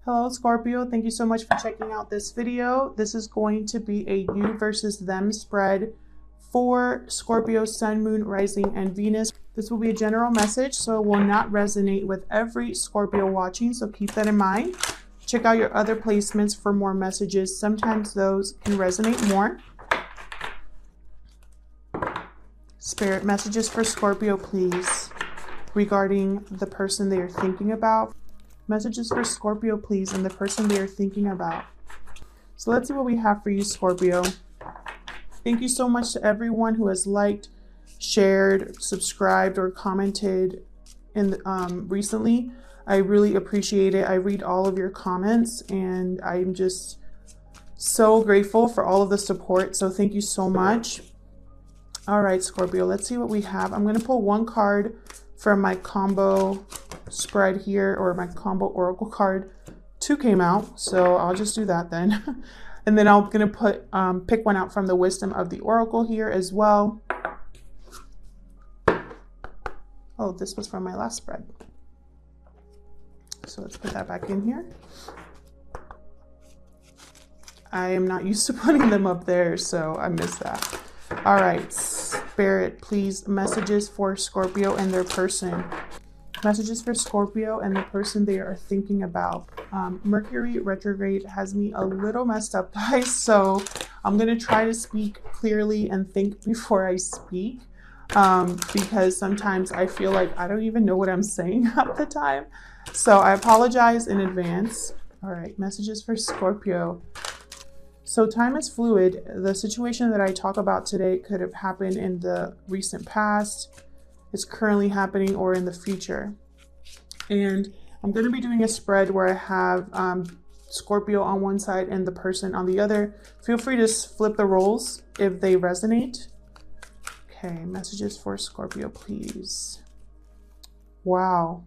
Hello Scorpio, thank you so much for checking out this video. This is going to be a you versus them spread for Scorpio, Sun, Moon, Rising, and Venus. This will be a general message, so it will not resonate with every Scorpio watching, so keep that in mind. Check out your other placements for more messages. Sometimes those can resonate more. Spirit, messages for Scorpio, please, regarding the person they are thinking about. Messages for Scorpio, please, and the person they are thinking about. So let's see what we have for you, Scorpio. Thank you so much to everyone who has liked, shared, subscribed, or commented recently. I really appreciate it. I read all of your comments, and I'm just so grateful for all of the support. So thank you so much. All right, Scorpio, let's see what we have. I'm going to pull one card from my combo spread here, or my combo oracle card. Two came out, so I'll just do that then. And then I'm going to pick one out from the wisdom of the oracle here as well. Oh, this was from my last spread. So let's put that back in here. I am not used to putting them up there, so I missed that. All right, Spirit, please, messages for Scorpio and their person. Messages for Scorpio and the person they are thinking about. Mercury retrograde has me a little messed up, guys, so I'm going to try to speak clearly and think before I speak, because sometimes I feel like I don't even know what I'm saying half the time. So I apologize in advance. All right, messages for Scorpio. So time is fluid. The situation that I talk about today could have happened in the recent past, is currently happening, or in the future. And I'm going to be doing a spread where I have Scorpio on one side and the person on the other. Feel free to flip the roles if they resonate. Okay, messages for Scorpio, please. Wow.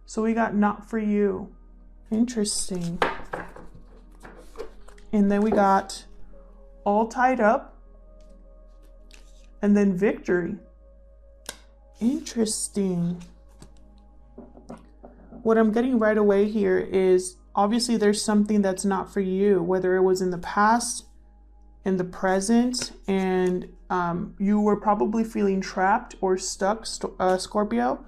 So we got not for you. Interesting. And then we got all tied up. And then victory. Interesting. What I'm getting right away here is obviously there's something that's not for you, whether it was in the past, in the present, and you were probably feeling trapped or stuck, Scorpio.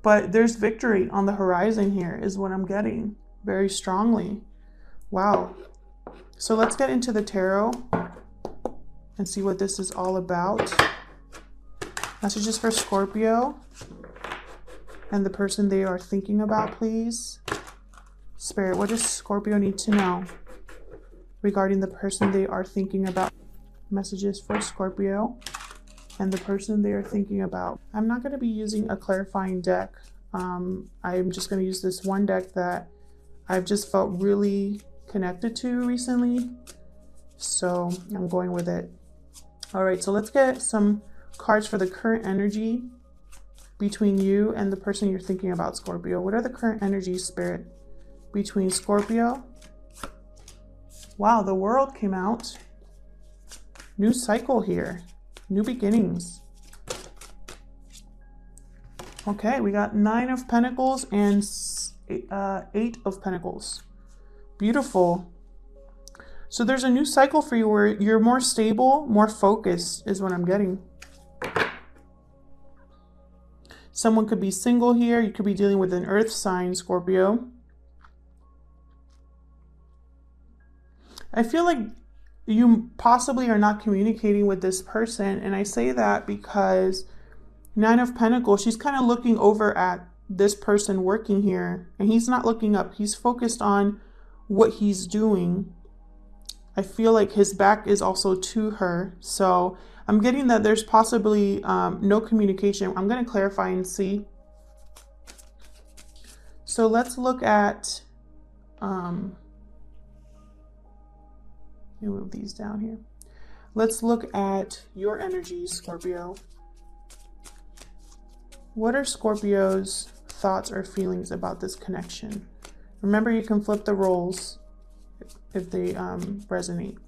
But there's victory on the horizon here is what I'm getting very strongly. Wow. So let's get into the tarot and see what this is all about. Messages for Scorpio and the person they are thinking about, please. Spirit, what does Scorpio need to know regarding the person they are thinking about? Messages for Scorpio and the person they are thinking about. I'm not going to be using a clarifying deck. I'm just going to use this one deck that I've just felt really connected to recently. So I'm going with it. All right, so let's get some cards for the current energy between you and the person you're thinking about, Scorpio. What are the current energies, Spirit, between Scorpio? Wow, the World came out. New cycle here. New beginnings. Okay, we got 9 of Pentacles and 8 of Pentacles. Beautiful. So there's a new cycle for you where you're more stable, more focused is what I'm getting. Someone could be single here. You could be dealing with an earth sign, Scorpio. I feel like you possibly are not communicating with this person. And I say that because 9 of Pentacles, she's kind of looking over at this person working here. And he's not looking up. He's focused on what he's doing. I feel like his back is also to her. So I'm getting that there's possibly no communication. I'm going to clarify and see. So let's look at, let me move these down here. Let's look at your energies, Scorpio. What are Scorpio's thoughts or feelings about this connection? Remember, you can flip the roles if they resonate.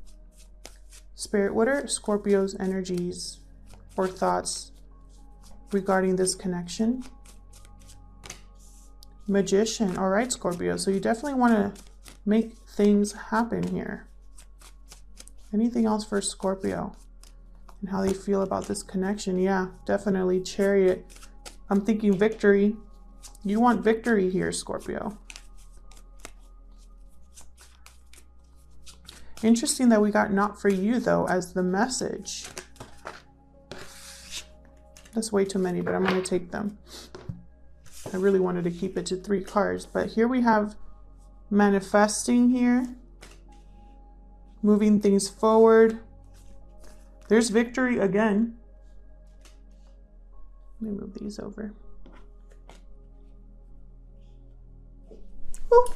Spirit, what are Scorpio's energies or thoughts regarding this connection? Magician. All right, Scorpio. So you definitely want to make things happen here. Anything else for Scorpio and how they feel about this connection? Yeah, definitely. Chariot. I'm thinking victory. You want victory here, Scorpio. Interesting that we got not for you, though, as the message. That's way too many, but I'm going to take them. I really wanted to keep it to 3 cards, but here we have manifesting here. Moving things forward. There's victory again. Let me move these over. Ooh.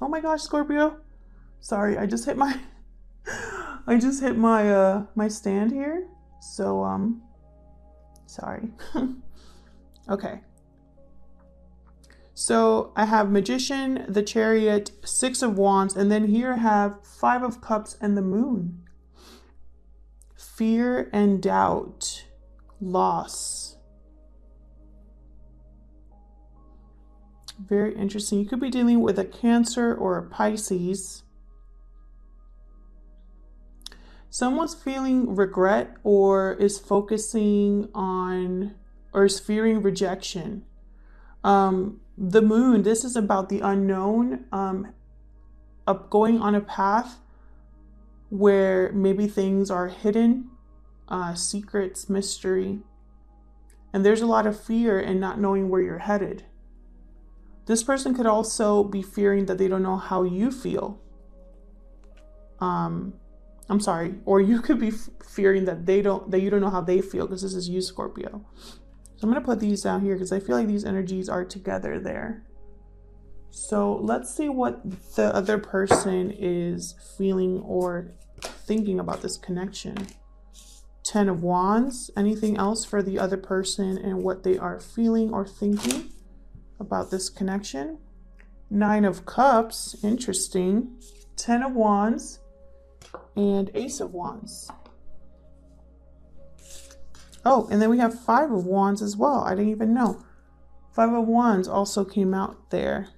Oh my gosh, Scorpio. Sorry, I just hit my my stand here. So sorry. Okay. So I have Magician, the Chariot, 6 of Wands, and then here I have 5 of Cups and the Moon. Fear and doubt, loss. Very interesting. You could be dealing with a Cancer or a Pisces. Someone's feeling regret or is focusing on or is fearing rejection. The Moon, this is about the unknown, going on a path where maybe things are hidden, secrets, mystery. And there's a lot of fear in not knowing where you're headed. This person could also be fearing that they don't know how you feel. I'm sorry, or you could be fearing that you don't know how they feel, because this is you, Scorpio. So I'm going to put these down here because I feel like these energies are together there. So let's see what the other person is feeling or thinking about this connection. 10 of Wands. Anything else for the other person and what they are feeling or thinking about this connection? 9 of Cups. Interesting. 10 of Wands and Ace of Wands. Oh, and then we have 5 of Wands as well. I didn't even know. 5 of Wands also came out there.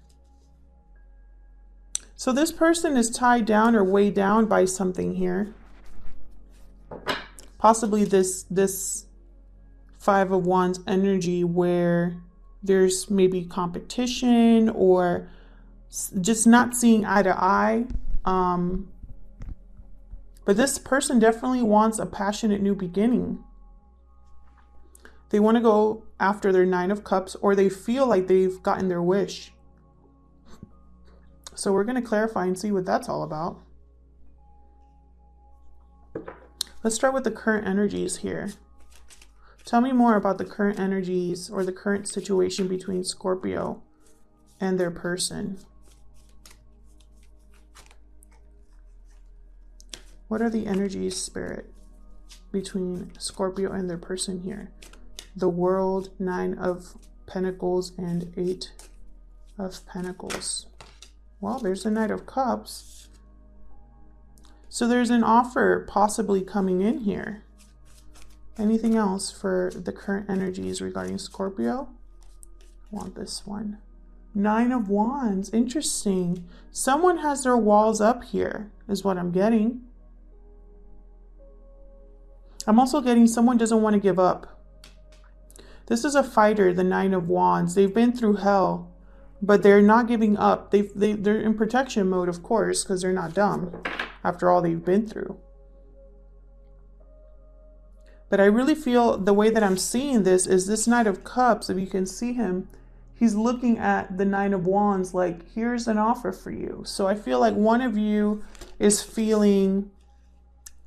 So this person is tied down or weighed down by something here. Possibly this 5 of Wands energy where there's maybe competition or just not seeing eye to eye. But this person definitely wants a passionate new beginning. They want to go after their 9 of Cups, or they feel like they've gotten their wish. So we're going to clarify and see what that's all about. Let's start with the current energies here. Tell me more about the current energies or the current situation between Scorpio and their person. What are the energies, Spirit, between Scorpio and their person here? The World, 9 of Pentacles, and 8 of Pentacles. Well, there's the Knight of Cups. So there's an offer possibly coming in here. Anything else for the current energies regarding Scorpio? I want this one. 9 of Wands. Interesting. Someone has their walls up here, is what I'm getting. I'm also getting someone doesn't want to give up. This is a fighter, the 9 of Wands. They've been through hell, but they're not giving up. They're in protection mode, of course, because they're not dumb after all they've been through. But I really feel the way that I'm seeing this is this Knight of Cups, if you can see him, he's looking at the 9 of Wands like, here's an offer for you. So I feel like one of you is feeling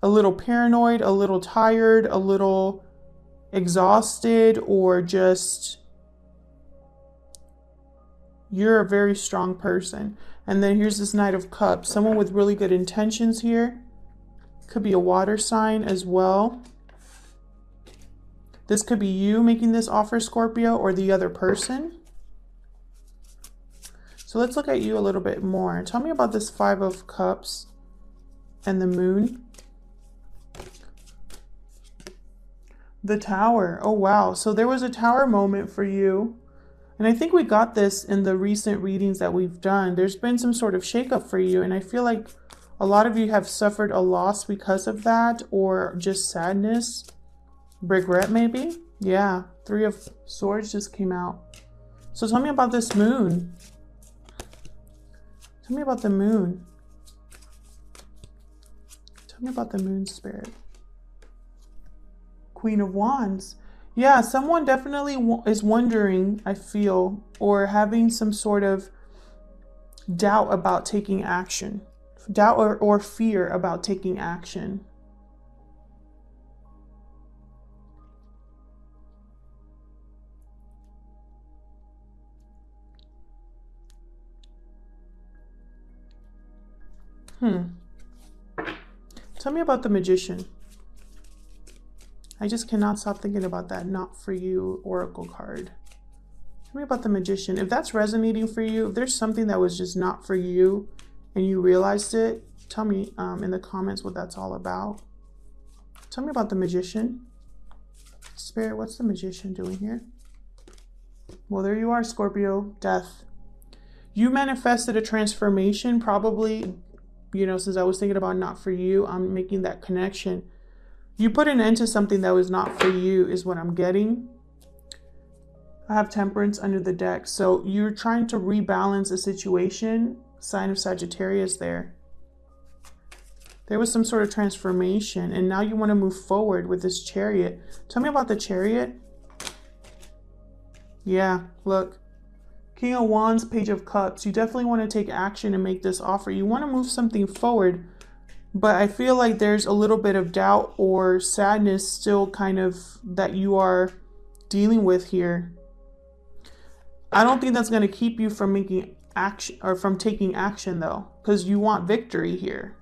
a little paranoid, a little tired, a little exhausted, or just you're a very strong person. And then here's this Knight of Cups, someone with really good intentions here. Could be a water sign as well. This could be you making this offer, Scorpio, or the other person. So let's look at you a little bit more. Tell me about this 5 of Cups and the Moon. The Tower. Oh, wow. So there was a Tower moment for you. And I think we got this in the recent readings that we've done. There's been some sort of shakeup for you. And I feel like a lot of you have suffered a loss because of that, or just sadness, regret maybe. Yeah, Three of Swords just came out. So tell me about this moon. Tell me about the moon. Tell me about the moon, Spirit. Queen of Wands. Yeah, someone definitely is wondering, I feel, or having some sort of doubt about taking action. Doubt or fear about taking action. Tell me about the Magician. I just cannot stop thinking about that Not For You Oracle card. Tell me about the Magician. If that's resonating for you, if there's something that was just not for you and you realized it, tell me in the comments what that's all about. Tell me about the Magician. Spirit, what's the Magician doing here? Well, there you are, Scorpio. Death. You manifested a transformation, probably, you know, since I was thinking about not for you, I'm making that connection. You put an end to something that was not for you is what I'm getting. I have Temperance under the deck. So you're trying to rebalance a situation. Sign of Sagittarius there. There was some sort of transformation, and now you want to move forward with this Chariot. Tell me about the Chariot. Yeah, look. King of Wands, Page of Cups. You definitely want to take action and make this offer. You want to move something forward, but I feel like there's a little bit of doubt or sadness still kind of that you are dealing with here. I don't think that's going to keep you from making action or from taking action though, because you want victory here.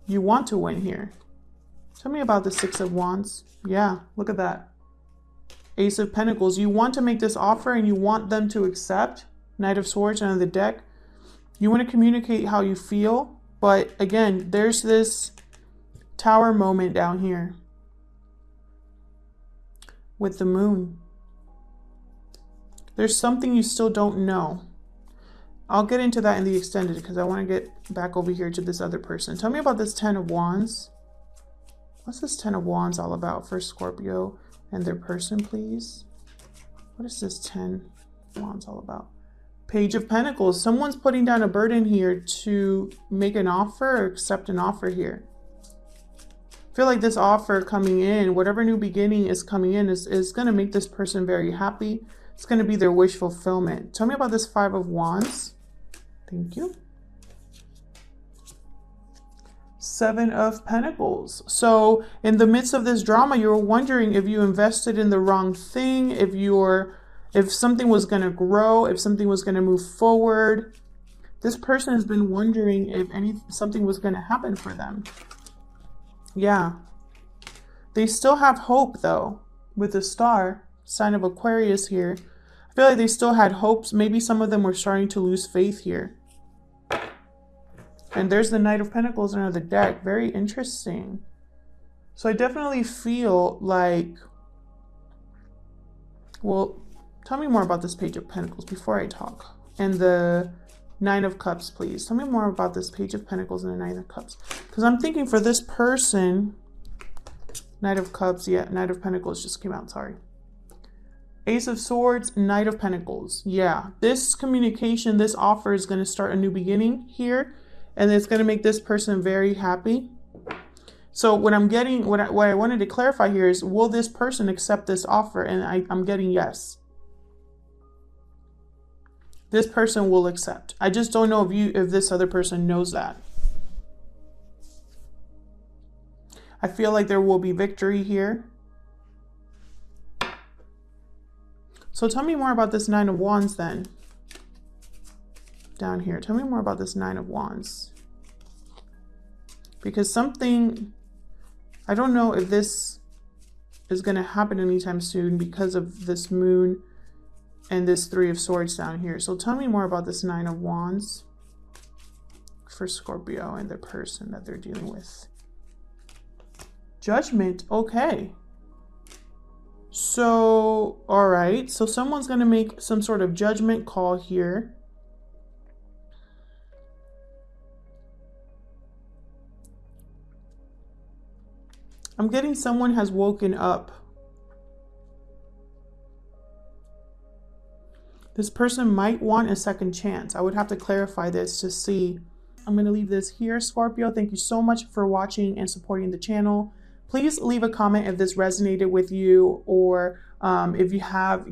You want to win here. Tell me about the Six of Wands. Yeah, look at that. Ace of Pentacles. You want to make this offer and you want them to accept. Knight of Swords under the deck. You want to communicate how you feel. But again, there's this Tower moment down here with the Moon. There's something you still don't know. I'll get into that in the extended because I want to get back over here to this other person. Tell me about this Ten of Wands. What's this Ten of Wands all about for Scorpio and their person, please? What is this 10 Wands all about? Page of Pentacles. Someone's putting down a burden here to make an offer or accept an offer here. I feel like this offer coming in, whatever new beginning is coming in, is going to make this person very happy. It's going to be their wish fulfillment. Tell me about this Five of Wands. Thank you. Seven of Pentacles. So in the midst of this drama, you were wondering if you invested in the wrong thing, if something was going to grow, if something was going to move forward. This person has been wondering if something was going to happen for them. Yeah. They still have hope though, with the Star, sign of Aquarius here. I feel like they still had hopes. Maybe some of them were starting to lose faith here. And there's the Knight of Pentacles under the deck. Very interesting. So I definitely feel like, well, tell me more about this Page of Pentacles before I talk. And the Nine of Cups, please. Tell me more about this Page of Pentacles and the Nine of Cups. Because I'm thinking for this person, Knight of Cups, yeah, Knight of Pentacles just came out, sorry. Ace of Swords, Knight of Pentacles. Yeah, this communication, this offer is going to start a new beginning here. And it's going to make this person very happy. So what I'm getting, what I wanted to clarify here is, will this person accept this offer? And I'm getting yes. This person will accept. I just don't know if this other person knows that. I feel like there will be victory here. So tell me more about this Nine of Wands then. Down here. Tell me more about this Nine of Wands. Because something, I don't know if this is going to happen anytime soon because of this Moon and this Three of Swords down here. So tell me more about this Nine of Wands for Scorpio and the person that they're dealing with. Judgment. Okay. So, all right. So someone's going to make some sort of judgment call here. I'm getting someone has woken up. This person might want a second chance. I would have to clarify this to see. I'm going to leave this here, Scorpio. Thank you so much for watching and supporting the channel. Please leave a comment if this resonated with you, or if you have,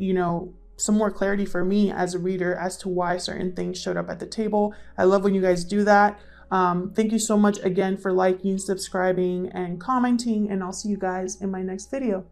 some more clarity for me as a reader as to why certain things showed up at the table. I love when you guys do that. Thank you so much again for liking, subscribing, and commenting, and I'll see you guys in my next video.